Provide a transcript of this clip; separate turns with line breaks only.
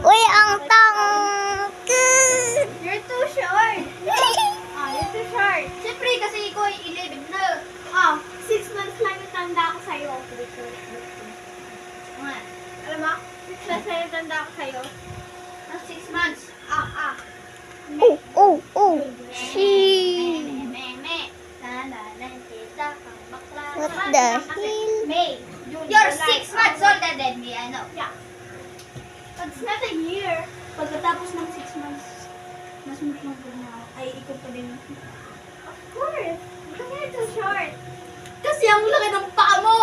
Uy, ang tangkad!
You're too short. You're too short. Siyempre, kasi ikaw ay 11 na. 6 months lang yung tanda ko sa'yo. Alam mo? 6 months lang yung tanda ko sa'yo. 6 months.
She. What the hell?
May. You're 6 months older than me, I know. Yeah. But it's not a year. Pagkatapos ng 6 months, mas magbagod na ako. Ay, ikaw pa din. Of course. Because you're too short. Kasi ang laki ng paa mo!